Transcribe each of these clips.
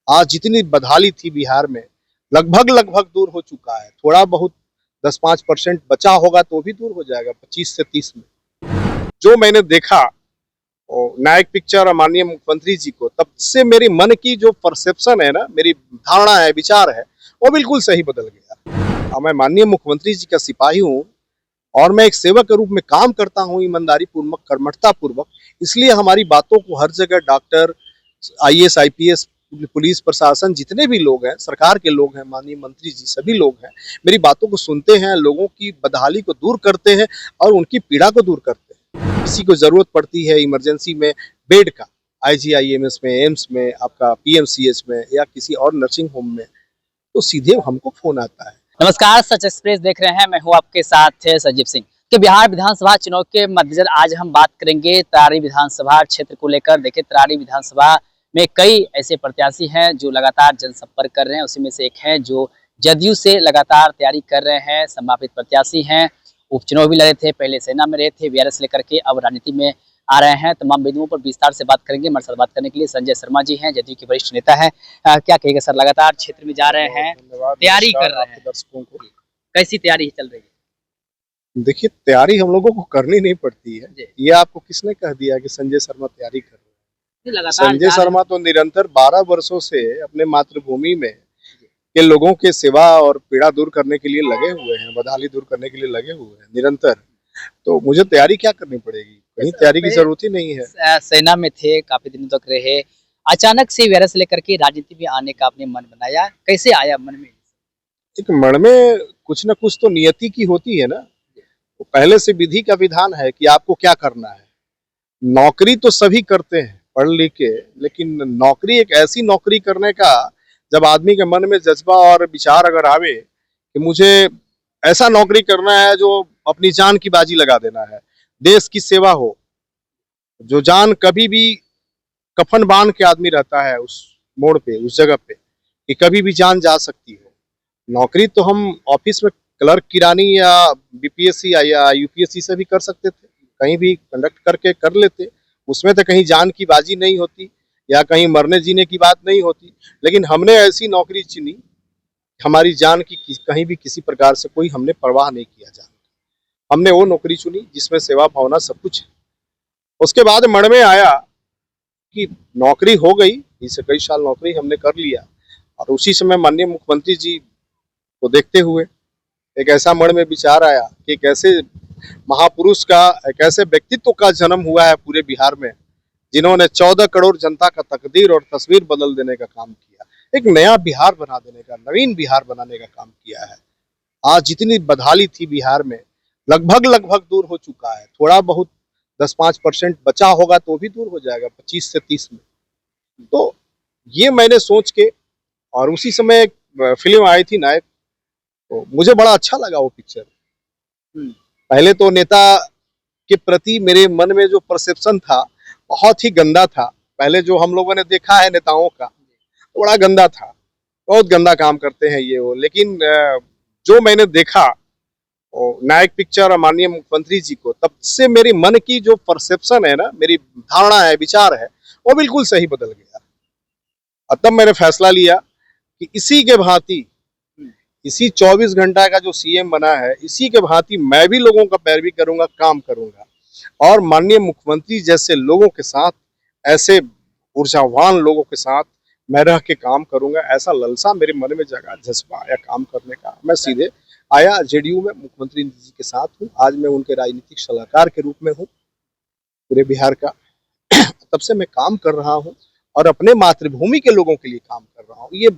आज जितनी बदहाली थी बिहार में लगभग लगभग दूर हो चुका है। थोड़ा बहुत 10-5% बचा होगा तो भी दूर हो जाएगा 25 से 30 में। जो मैंने देखा नायक पिक्चर और माननीय मुख्यमंत्री जी को, तब से मेरी मन की जो परसेप्शन है ना, मेरी धारणा है, विचार है, वो बिल्कुल सही बदल गया। और मैं माननीय मुख्यमंत्री जी का सिपाही हूँ और मैं एक सेवक के रूप में काम करता हूँ ईमानदारी पूर्वक, कर्मठता पूर्वक। इसलिए हमारी बातों को हर जगह डॉक्टर, IAS IPS, पुलिस प्रशासन, जितने भी लोग हैं, सरकार के लोग हैं, माननीय मंत्री जी, सभी लोग हैं, मेरी बातों को सुनते हैं, लोगों की बदहाली को दूर करते हैं और उनकी पीड़ा को दूर करते हैं। किसी को जरूरत पड़ती है इमरजेंसी में बेड का, IGIMS में, एम्स में, आपका PMCH में या किसी और नर्सिंग होम में, तो सीधे हमको फोन आता है। नमस्कार, सच एक्सप्रेस देख रहे हैं। मैं हूं आपके साथ संजीव सिंह। कि बिहार विधानसभा चुनाव के मद्देनजर आज हम बात करेंगे तरारी विधानसभा क्षेत्र को लेकर। देखिए, तरारी विधानसभा में कई ऐसे प्रत्याशी हैं जो लगातार जनसंपर्क कर रहे हैं। उसी में से एक है जो जदयू से लगातार तैयारी कर रहे हैं, संभावित प्रत्याशी हैं। उपचुनाव भी लड़े थे, पहले सेना में रहे थे, VRS लेकर के अब राजनीति में आ रहे हैं। तमाम बिंदुओं पर विस्तार से बात करेंगे। हमारे साथ बात करने के लिए संजय शर्मा जी हैं, जदयू के वरिष्ठ नेता हैं। क्या कहिएगा सर, लगातार क्षेत्र में जा रहे हैं, तैयारी कर रहे हैं, दर्शकों को कैसी तैयारी चल रही है? देखिए, तैयारी हम लोगों को करनी नहीं पड़ती है। ये आपको किसने कह दिया कि संजय शर्मा तैयारी कर रहे हैं? संजय शर्मा तो निरंतर 12 वर्षों से अपने मातृभूमि में के लोगों के सेवा और पीड़ा दूर करने के लिए लगे हुए हैं, बदहाली दूर करने के लिए लगे हुए हैं निरंतर। तो मुझे तैयारी क्या करनी पड़ेगी? कहीं तैयारी की जरूरत ही नहीं है। सेना में थे, काफी दिनों तक रहे, अचानक से VRS लेकर के राजनीति में आने का आपने मन बनाया, कैसे आया मन में? एक मन में कुछ न कुछ तो नियति की होती है ना। तो पहले से विधि का विधान है कि आपको क्या करना है। नौकरी तो सभी करते हैं पढ़ लिख के, लेकिन नौकरी एक ऐसी नौकरी करने का जब आदमी के मन में जज्बा और विचार अगर आवे कि मुझे ऐसा नौकरी करना है जो अपनी जान की बाजी लगा देना है, देश की सेवा हो, जो जान कभी भी कफन बांध के आदमी रहता है उस मोड़ पे, उस जगह पे, कि कभी भी जान जा सकती हो। नौकरी तो हम ऑफिस में क्लर्क, किरानी या BPSC या UPSC से भी कर सकते थे, कहीं भी कंडक्ट करके कर लेते। उसमें तो कहीं जान की बाजी नहीं होती या कहीं मरने जीने की बात नहीं होती। लेकिन हमने ऐसी नौकरी चुनी, हमारी जान की कहीं भी किसी प्रकार से कोई हमने परवाह नहीं किया जान। हमने वो नौकरी चुनी जिसमें सेवा भावना सब कुछ है। उसके बाद मन में आया कि नौकरी हो गई, इससे कई साल नौकरी हमने कर लिया, और उसी समय माननीय मुख्यमंत्री जी को देखते हुए एक ऐसा मन में विचार आया कि एक ऐसे महापुरुष का, एक ऐसे व्यक्तित्व का जन्म हुआ है पूरे बिहार में, जिन्होंने 14 करोड़ जनता का तकदीर और तस्वीर बदल देने का काम किया, एक नया बिहार बना देने का, नवीन बिहार बनाने का काम किया है। आज जितनी बदहाली थी बिहार में लगभग लगभग दूर हो चुका है। थोड़ा बहुत 10-5% बचा होगा तो भी दूर हो जाएगा 25 से 30 में। तो ये मैंने सोच के, और उसी समय एक फिल्म आई थी नायक, तो मुझे बड़ा अच्छा लगा वो पिक्चर। पहले तो नेता के प्रति मेरे मन में जो परसेप्शन था बहुत ही गंदा था। पहले जो हम लोगों ने देखा है नेताओं का, तो बड़ा गंदा था, बहुत गंदा काम करते हैं ये वो। लेकिन जो मैंने देखा नायक पिक्चर और माननीय मुख्यमंत्री जी को, तब से मेरी मन की जो परसेप्शन है ना, मेरी धारणा है, विचार है, वो बिल्कुल सही बदल गया। और तब मैंने फैसला लिया कि इसी के भांति, इसी 24 घंटा का जो CM बना है, इसी के भांति मैं भी लोगों का पैरवी करूंगा, काम करूंगा, और माननीय मुख्यमंत्री जैसे लोगों के साथ, ऐसे ऊर्जावान लोगों के साथ मैं रह के काम करूंगा। ऐसा ललसा मेरे मन में जगा, जज्बा आया काम करने का। मैं सीधे आया JDU में, मुख्यमंत्री जी के साथ हूँ। आज मैं उनके राजनीतिक सलाहकार के रूप में हूँ पूरे बिहार का। तब से मैं काम कर रहा हूँ और अपने मातृभूमि के लोगों के लिए काम कर रहा हूँ। ये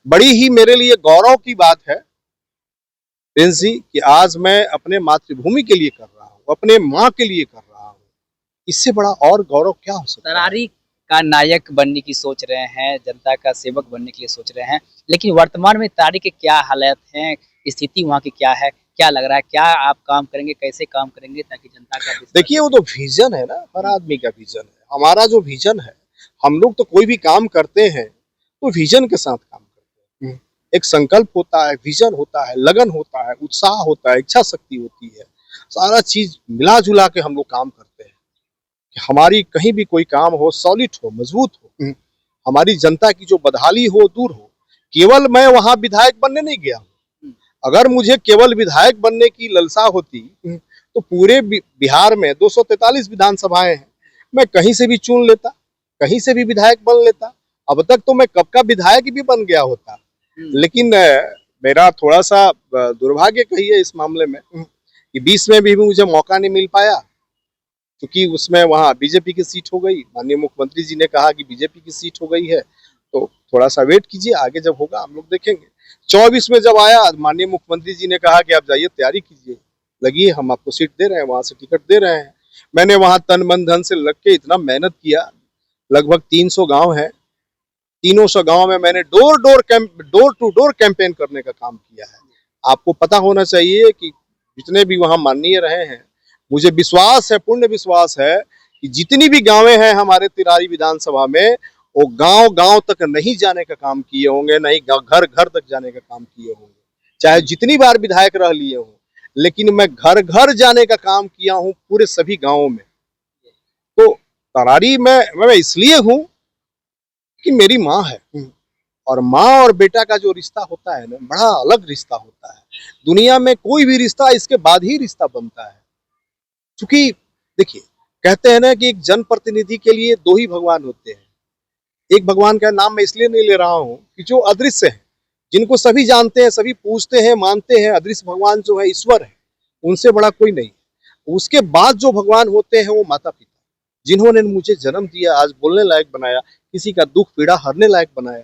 बड़ी ही मेरे लिए गौरव की बात है प्रिंस जी, कि आज मैं अपने मातृभूमि के लिए कर रहा हूँ, अपने माँ के लिए कर रहा हूँ। इससे बड़ा और गौरव क्या हो सकता है? तरारी का नायक बनने की सोच रहे हैं, जनता का सेवक बनने के लिए सोच रहे हैं, लेकिन वर्तमान में तरारी के क्या हालात हैं, स्थिति वहाँ की क्या है, क्या लग रहा है, क्या आप काम करेंगे, कैसे काम करेंगे ताकि जनता का? देखिए, वो तो विजन है ना, हर आदमी का विजन है। हमारा जो विजन है, हम लोग तो कोई भी काम करते हैं तो विजन के साथ काम करते हैं। एक संकल्प होता है, विजन होता है, लगन होता है, उत्साह होता है, इच्छा शक्ति होती है, सारा चीज मिला जुला के हम लोग काम करते हैं कि हमारी कहीं भी कोई काम हो, सॉलिड हो, मजबूत हो। हमारी जनता की जो बदहाली हो दूर हो। केवल मैं वहां विधायक बनने नहीं गया हूं। अगर मुझे केवल विधायक बनने की लालसा होती तो पूरे बिहार में 243 विधानसभाएं हैं, मैं कहीं से भी चुन लेता, कहीं से भी विधायक बन लेता। अब तक तो मैं कब का विधायक भी बन गया होता। लेकिन मेरा थोड़ा सा दुर्भाग्य कहिए इस मामले में कि 20 में भी मुझे मौका नहीं मिल पाया, क्योंकि उसमें वहाँ बीजेपी की सीट हो गई। माननीय मुख्यमंत्री जी ने कहा कि बीजेपी की सीट हो गई है, तो थोड़ा सा वेट कीजिए, आगे जब होगा हम लोग देखेंगे। 24 में जब आया, माननीय मुख्यमंत्री जी ने कहा कि आप जाइए तैयारी कीजिए, लगिए, हम आपको सीट दे रहे हैं, वहां से टिकट दे रहे हैं। मैंने वहां तन मन धन से लग के इतना मेहनत किया। लगभग 300 गांव है, 300 गांव में मैंने डोर टू डोर कैंपेन करने का काम किया है। आपको पता होना चाहिए कि जितने भी वहां माननीय रहे हैं, मुझे विश्वास है, पूर्ण विश्वास है कि जितनी भी गांवें हैं हमारे तिरारी विधानसभा में, वो गांव गांव तक नहीं जाने का काम किए होंगे, नहीं घर घर तक जाने का काम किए होंगे, चाहे जितनी बार विधायक रह लिए हों। लेकिन मैं घर घर जाने का काम किया हूं पूरे सभी गांवों में। तो तरारी में मैं इसलिए हूं कि मेरी माँ है, और माँ और बेटा का जो रिश्ता होता है ना, बड़ा अलग रिश्ता होता है। दुनिया में कोई भी रिश्ता इसके बाद ही रिश्ता बनता है। क्योंकि देखिए, कहते हैं ना कि एक जनप्रतिनिधि के लिए दो ही भगवान होते हैं। एक भगवान का नाम मैं इसलिए नहीं ले रहा हूं कि जो अदृश्य है, जिनको सभी जानते हैं, सभी पूजते हैं, मानते हैं, अदृश्य भगवान जो है ईश्वर है, उनसे बड़ा कोई नहीं। उसके बाद जो भगवान होते हैं वो माता पिता, जिन्होंने मुझे जन्म दिया, आज बोलने लायक बनाया, किसी का दुख पीड़ा हरने लायक बनाया,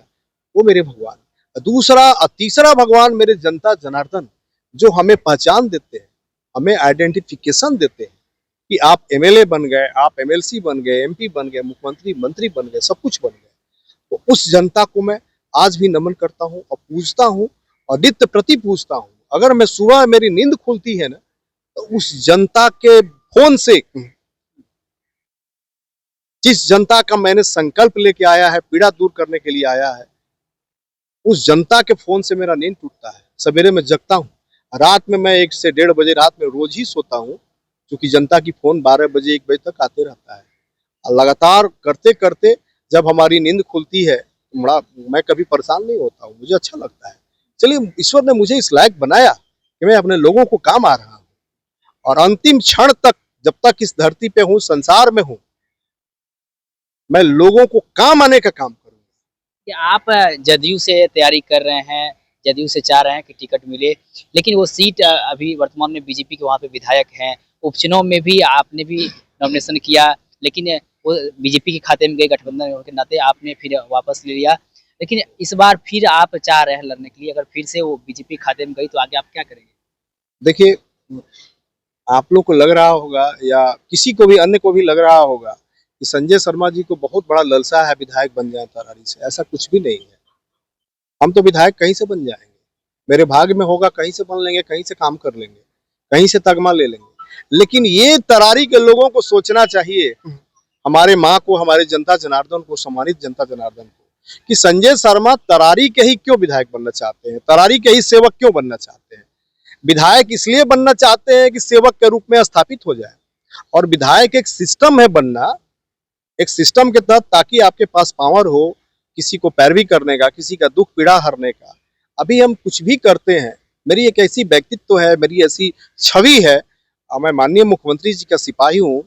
वो मेरे भगवान। दूसरा तीसरा भगवान मेरे जनता जनार्दन, जो हमें पहचान देते हैं, हमें आइडेंटिफिकेशन देते हैं कि आप एमएलए बन गए, आप एमएलसी बन गए, एमपी बन गए, मुख्यमंत्री मंत्री बन गए, सब कुछ बन गए। तो उस जनता को मैं आज भी नमन करता हूँ और पूजता हूँ, और नित्य प्रति पूजता हूँ। अगर मैं सुबह मेरी नींद खुलती है ना, तो उस जनता के फोन से, जिस जनता का मैंने संकल्प लेके आया है, पीड़ा दूर करने के लिए आया है, उस जनता के फोन से मेरा नींद टूटता है। सवेरे में जगता हूँ, रात में मैं 1 से 1:30 बजे रात में रोज ही सोता हूँ, क्योंकि जनता की फोन 12 बजे 1 बजे तक आते रहता है। लगातार करते करते जब हमारी नींद खुलती है, बड़ा मैं कभी परेशान नहीं होता हूँ, मुझे अच्छा लगता है। चलिए, ईश्वर ने मुझे इस लायक बनाया कि मैं अपने लोगों को काम आ रहा हूँ, और अंतिम क्षण तक, जब तक इस धरती पे हूँ, संसार में हूँ, मैं लोगों को काम आने का काम करूंगा। कि आप जदयू से तैयारी कर रहे हैं, जदयू से चाह रहे हैं कि टिकट मिले, लेकिन वो सीट अभी वर्तमान में बीजेपी के वहाँ पे विधायक हैं। उपचुनाव में भी आपने भी नॉमिनेशन किया, लेकिन वो बीजेपी के खाते में गए, गठबंधन के नाते आपने फिर वापस ले लिया। लेकिन इस बार फिर आप चाह रहे हैं लड़ने के लिए, अगर फिर से वो बीजेपी के खाते में गई तो आगे आप क्या करेंगे? देखिए, आप लोग को लग रहा होगा, या किसी को भी अन्य को भी लग रहा होगा कि संजय शर्मा जी को बहुत बड़ा लालसा है विधायक बन जाए तरारी से। ऐसा कुछ भी नहीं है। हम तो विधायक कहीं से बन जाएंगे, मेरे भाग्य में होगा, कहीं से बन लेंगे, कहीं से काम कर लेंगे, कहीं से तगमा ले लेंगे। लेकिन ये तरारी के लोगों को सोचना चाहिए, हमारे माँ को, हमारे जनता जनार्दन को, सम्मानित जनता जनार्दन को, कि संजय शर्मा तरारी के ही क्यों विधायक बनना चाहते हैं, तरारी के ही सेवक क्यों बनना चाहते हैं। विधायक इसलिए बनना चाहते हैं कि सेवक के रूप में स्थापित हो जाए, और विधायक एक सिस्टम है बनना, एक सिस्टम के तहत, ताकि आपके पास पावर हो किसी को पैरवी करने का, किसी का दुख पीड़ा हरने का। अभी हम कुछ भी करते हैं, मेरी एक ऐसी व्यक्तित्व है, मेरी ऐसी छवि है, और मैं माननीय मुख्यमंत्री जी का सिपाही हूँ,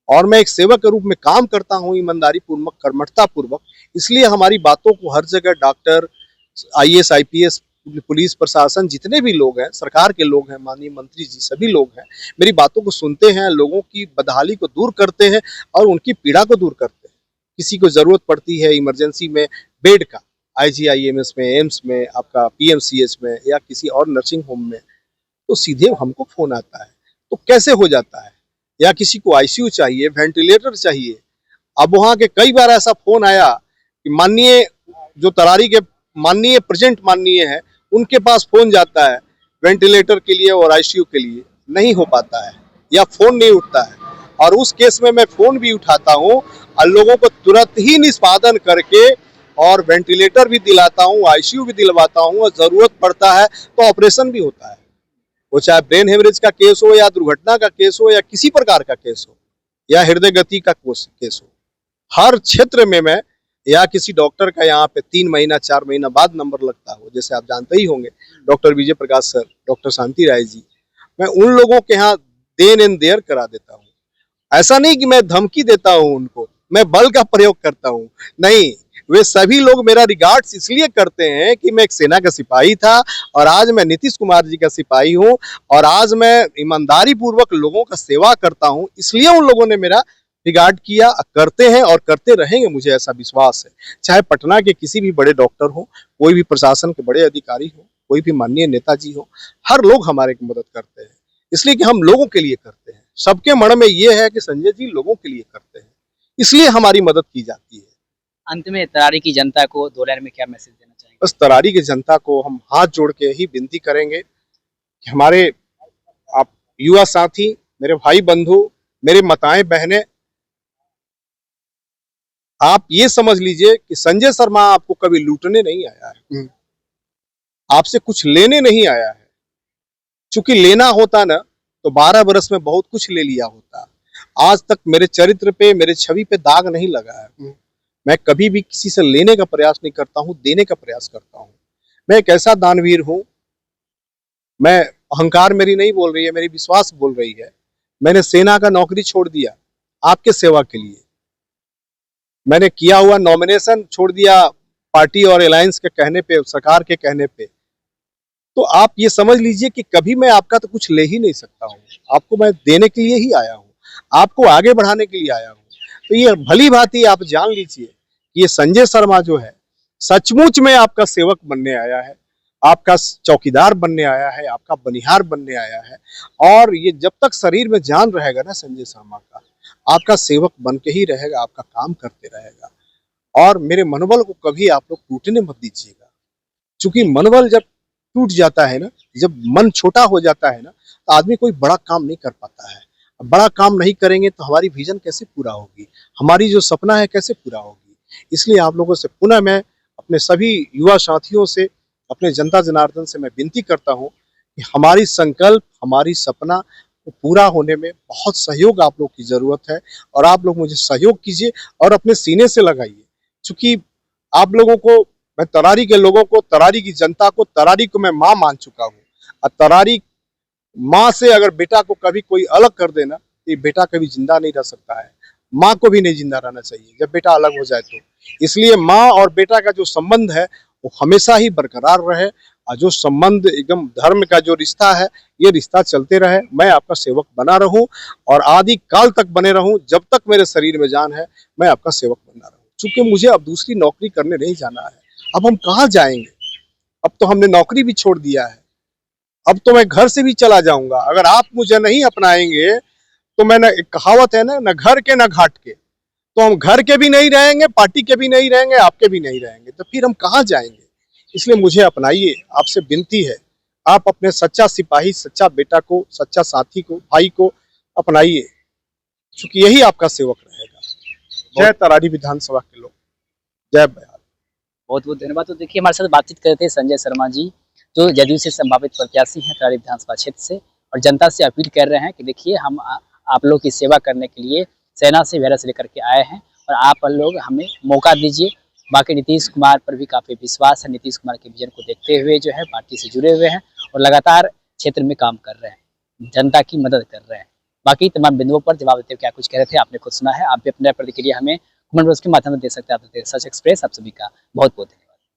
और मैं एक सेवक के रूप में काम करता हूँ, ईमानदारी पूर्वक, कर्मठता पूर्वक। इसलिए हमारी बातों को हर जगह डॉक्टर, आईएएस, आईपीएस, पुलिस प्रशासन, जितने भी लोग हैं, सरकार के लोग हैं, माननीय मंत्री जी, सभी लोग हैं, मेरी बातों को सुनते हैं, लोगों की बदहाली को दूर करते हैं और उनकी पीड़ा को दूर करते हैं। किसी को जरूरत पड़ती है इमरजेंसी में बेड का, आईजीआईएमएस में, एम्स में, आपका पीएमसीएच में, या किसी और नर्सिंग होम में, तो सीधे हमको फोन आता है। तो कैसे हो जाता है? या किसी को आईसीयू चाहिए, वेंटिलेटर चाहिए। अब वहां के कई बार ऐसा फोन आया कि माननीय जो तरारी के माननीय प्रेजेंट माननीय है, उनके पास फोन जाता है वेंटिलेटर के लिए और आईसीयू के लिए, नहीं हो पाता है, या फोन नहीं उठता है। और उस केस में मैं फोन भी उठाता हूँ और लोगों को तुरंत ही निष्पादन करके और वेंटिलेटर भी दिलाता हूँ, आईसीयू भी दिलवाता हूँ, और जरूरत पड़ता है तो ऑपरेशन भी होता है। वो चाहे ब्रेन हेमरेज का केस हो, या दुर्घटना का केस हो, या किसी प्रकार का केस हो, या हृदय गति का केस हो, हर क्षेत्र में मैं या किसी डॉक्टर का यहाँ पे 3 महीना 4 महीना बाद नंबर लगता हो, जैसे आप जानते ही होंगे doctor Vijay Prakash sir, doctor शांति राय जी, मैं उन लोगों के यहाँ देन एंड देयर करा देता हूँ। ऐसा नहीं कि मैं धमकी देता हूँ उनको, मैं बल का प्रयोग करता हूँ, नहीं, वे सभी लोग मेरा रिगार्ड्स इसलिए करते हैं कि मैं एक सेना का सिपाही था और आज मैं नीतीश कुमार जी का सिपाही हूँ और आज मैं ईमानदारी पूर्वक लोगों का सेवा करता हूँ, इसलिए उन लोगों ने मेरा रिगार्ड किया, करते हैं और करते रहेंगे, मुझे ऐसा विश्वास है। चाहे पटना के किसी भी बड़े डॉक्टर हो, कोई भी प्रशासन के बड़े अधिकारी हो, कोई भी माननीय नेताजी हो, हर लोग हमारे की मदद करते हैं, इसलिए कि हम लोगों के लिए करते हैं। सबके मन में ये है कि संजय जी लोगों के लिए करते हैं, इसलिए हमारी मदद की जाती है। अंत में तरारी की जनता को 2 लाइन में क्या मैसेज देना चाहेंगे? बस तरारी की जनता को हम हाथ जोड़ के ही विनती करेंगे कि हमारे आप युवा साथी, मेरे भाई बंधु, मेरे माताएं बहनें, आप ये समझ लीजिए कि संजय शर्मा आपको कभी लूटने नहीं आया है, आपसे कुछ लेने नहीं आया है। चूंकि लेना होता ना तो 12 बरस में बहुत कुछ ले लिया होता। आज तक मेरे चरित्र पे, मेरे छवि पे दाग नहीं लगा है। मैं कभी भी किसी से लेने का प्रयास नहीं करता हूँ, देने का प्रयास करता हूँ। मैं एक ऐसा दानवीर हूँ, मैं अहंकार मेरी नहीं बोल रही है, मेरी विश्वास बोल रही है। मैंने सेना का नौकरी छोड़ दिया आपके सेवा के लिए, मैंने किया हुआ नॉमिनेशन छोड़ दिया पार्टी और अलायंस के कहने पे, सरकार के कहने पे। तो आप ये समझ लीजिए कि कभी मैं आपका तो कुछ ले ही नहीं सकता हूँ, आपको मैं देने के लिए ही आया हूँ, आपको आगे बढ़ाने के लिए आया हूँ। तो ये भली भांति आप जान लीजिए कि ये संजय शर्मा जो है सचमुच में आपका सेवक बनने आया है, आपका चौकीदार बनने आया है, आपका बनिहार बनने आया है। और ये जब तक शरीर में जान रहेगा ना संजय शर्मा का, आपका सेवक बन के ही रहेगा, आपका काम करते रहेगा। और मेरे मनोबल को कभी आप लोग टूटने मत दीजिएगा, क्योंकि मनोबल जब टूट जाता है ना, जब मन छोटा हो जाता है ना, तो आदमी कोई बड़ा काम नहीं कर पाता है। बड़ा काम नहीं करेंगे तो हमारी विजन कैसे पूरा होगी, हमारी जो सपना है कैसे पूरा होगी। इसलिए आप लोगों से पुनः मैं अपने सभी युवा साथियों से, अपने जनता जनार्दन से मैं विनती करता हूँ कि हमारी संकल्प, हमारी सपना को पूरा होने में बहुत सहयोग आप लोग की जरूरत है और आप लोग मुझे सहयोग कीजिए और अपने सीने से लगाइए। क्योंकि आप लोगों को, मैं तरारी के लोगों को, तरारी की जनता को, तरारी को मैं माँ मान चुका हूँ। और तरारी माँ से अगर बेटा को कभी कोई अलग कर देना तो ये बेटा कभी जिंदा नहीं रह सकता है, माँ को भी नहीं जिंदा रहना चाहिए जब बेटा अलग हो जाए तो। इसलिए माँ और बेटा का जो संबंध है वो हमेशा ही बरकरार रहे और जो संबंध एकदम धर्म का जो रिश्ता है ये रिश्ता चलते रहे। मैं आपका सेवक बना रहूं और आदि काल तक बने रहूं, जब तक मेरे शरीर में जान है मैं आपका सेवक बना रहूं। चूंकि मुझे अब दूसरी नौकरी करने नहीं जाना है, अब हम कहाँ जाएंगे, अब तो हमने नौकरी भी छोड़ दिया है, अब तो मैं घर से भी चला जाऊंगा। अगर आप मुझे नहीं अपनाएंगे तो मैं, एक कहावत है ना, न घर के न घाट के, तो हम घर के भी नहीं रहेंगे, पार्टी के भी नहीं रहेंगे, आपके भी नहीं रहेंगे, तो फिर हम कहाँ जाएंगे। इसलिए मुझे अपनाइए, आपसे विनती है, आप अपने सच्चा सिपाही, सच्चा बेटा को, सच्चा साथी को, भाई को अपनाइए, क्योंकि यही आपका सेवक रहेगा। जय तरारी विधानसभा के लोग, जय बयाल। बहुत बहुत धन्यवाद। तो देखिए हमारे साथ बातचीत कर रहे थे संजय शर्मा जी, जो जदयू से संभावित प्रत्याशी हैं तरारी विधानसभा क्षेत्र से, और जनता से अपील कर रहे हैं कि देखिए हम आप लोग की सेवा करने के लिए सेना से वगैरह से लेकर के आए हैं और आप लोग हमें मौका दीजिए। बाकी नीतीश कुमार पर भी काफ़ी विश्वास है, नीतीश कुमार के विजन को देखते हुए जो है पार्टी से जुड़े हुए हैं और लगातार क्षेत्र में काम कर रहे हैं, जनता की मदद कर रहे हैं। बाकी तमाम बिंदुओं पर जवाब देते हुए क्या कुछ कह रहे थे आपने खुद सुना है। आप भी अपने प्रतिक्रिया हमें कमेंट बॉक्स के माध्यम से दे सकते हैं। आप सच एक्सप्रेस आप सभी का बहुत बहुत